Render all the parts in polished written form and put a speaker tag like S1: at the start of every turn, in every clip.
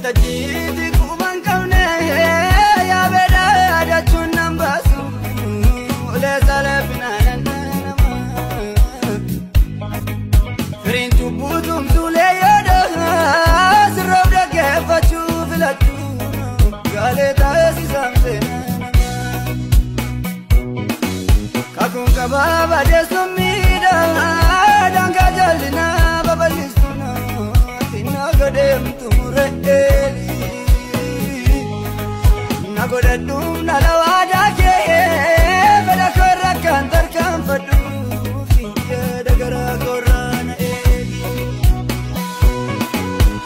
S1: waltajjiitti quban qabne yaa beelada chunnaan baasu olee salaafinaan nama firiin cubbuutum suulee yooda sirroof dhaggeeffachuu filatu gaalee taasisaan seenaa kakun qabaa badeessuun miidhaa daangaa jallinaa babal'isuuna xinnaa gadeemtu murreeli na godhadhuun dhala waadaa kee fedha korra kan tarkaanfadhuuf yaada garaa korraa na eegi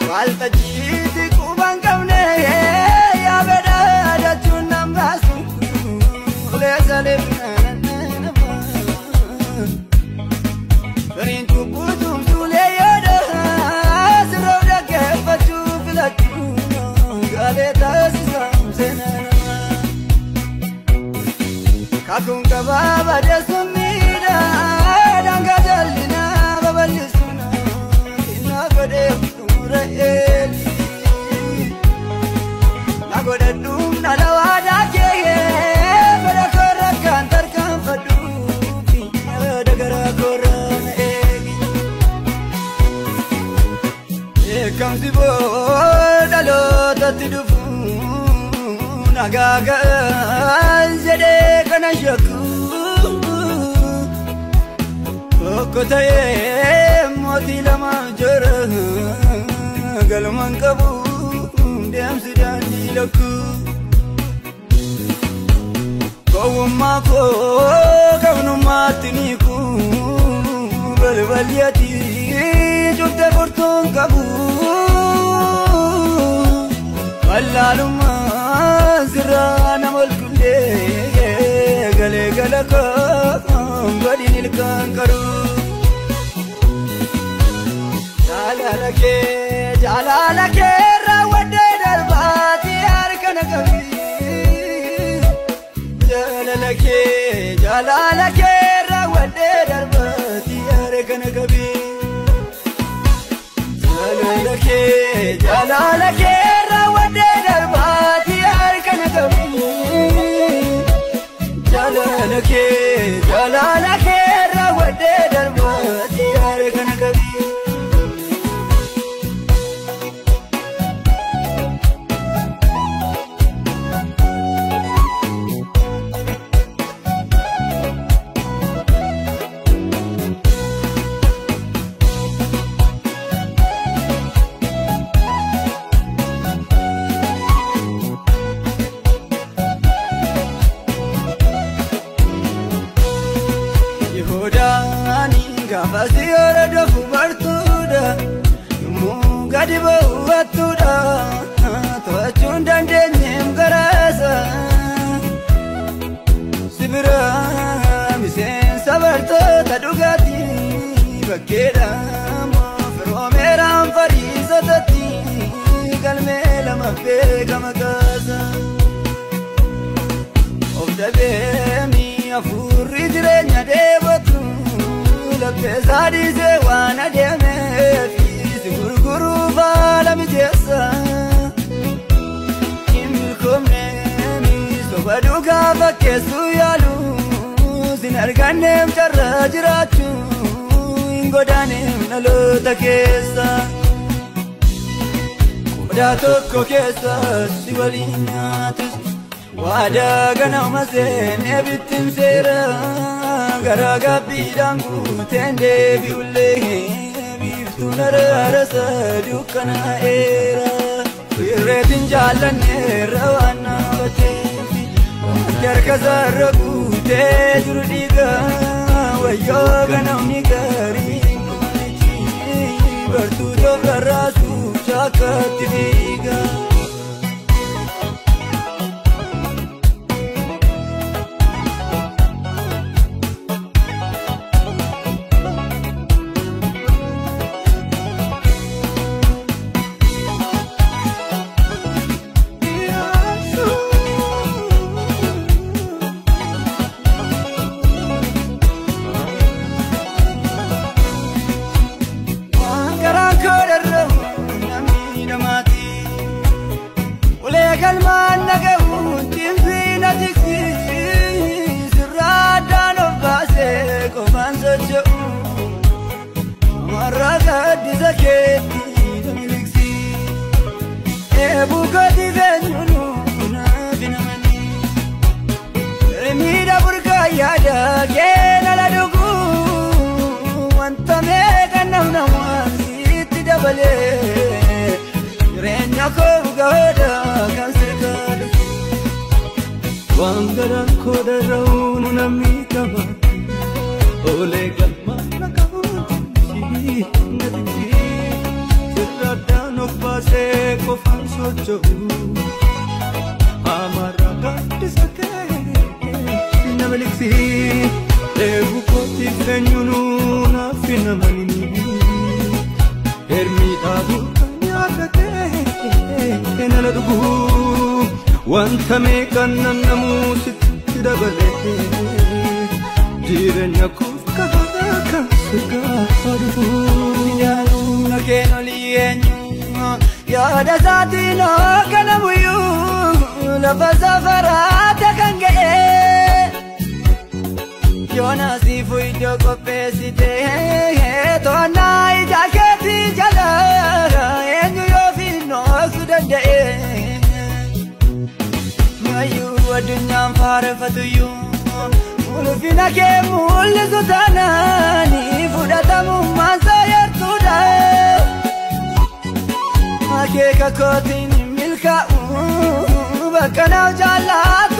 S1: waltajjiitti quban qabne yaa beelada chunnaan baasu olee salaafinaan firiin cubbuutum suulee yooda sirroof dhaggeeffachuu filatu gaalee taasisaan seenaa namaa kakun qabaa badeessuun miidhaa daangaa jallinaa babal'isuuna xinnaa godheemtu murreeli na godhadhuun dhala waadaa kee fedha korra kan tarkaanfadhuuf yaada garaa korraa na eegi eekamsi boodalootatti dhufuun agaagaan jedhee kana shakku tokko ta'ee mootii lamaaf jira galman qabu deemsi daandii lakku gowwummaa koo qabnummaatti niiku balbaliyati cufte furtuun qabu wallaalummaa sirraa nama olkullee galee gala kan godhin ilkaan qaru jaalala kee raawwadhee darbaati harka na qabi jaalala kee raawwadhee darbaati harka na qabi jaalala kee raawwadhee darbaati harka na qabi jaalala kee raawwadhee darbaati harka na qabi Gafasi ora dofu bartuda mugadi bawatuda to'achuun dandeenyeem garasa sibira miseensa bartoota dhugaati bakkeedha firoomeeraan fariisotatti galmee lama beekama kaasa of dhabeemi afurri jireenya deebatu lappeesaa dhiisee waan adeemeefi si gurguruuf haala mijeessa hin milkoomneemi soba dhugaa fakkeessuu yaalu sin arganneem carraa jiraachuu hin godaaneem dhaloota keessa qodaa tokko keessa si waliin nyaatus waadaa ganama seenee bittin seera garaa gabbiidhaan guuteen deebi'ullee biiftuun araarasa dukkanaa'eera irreetiin jaallanneerra waan naafateefi harkasaarra guutee jiru dhiiga wayyoo ganamni gaarii bartuu tofrarraasuuf chaakkaatti fiiga keetti namiliksi eebukoti feenyunu naaf namani miidha burqaa yaada keena la dhugu wanta meeqa namnamaan sitti dabalee jireenya koo gaada kan sirkaadha waan garaan koo darra'uun namni qaba olee galmaan naqabuun natiksi sirraadhaan of baasee qofaan socho'u amara gaaddisa kee namiliksi eebukoti feenyunu naaf namani hermiidhaatu nala dhugu wanta meeqan namnamuu sitti dabalee jireenya koof karaa kan sirgaadhu yaaduna keen olii eenyu yaada isaatiin hoogana buyyuu lafa safaraata kan ga'e yoonaasiifu iddoo qopheessitee to'annaa ija keetii jala eenyu yoo fiinnoosu danda'e mayyuu addunyaan faareffatuyyuu ulfina kee mul'isu taanaani fudhatamummaan sooyartuudha akeeka kootiin milkaa'u bakka naaf jaallaatu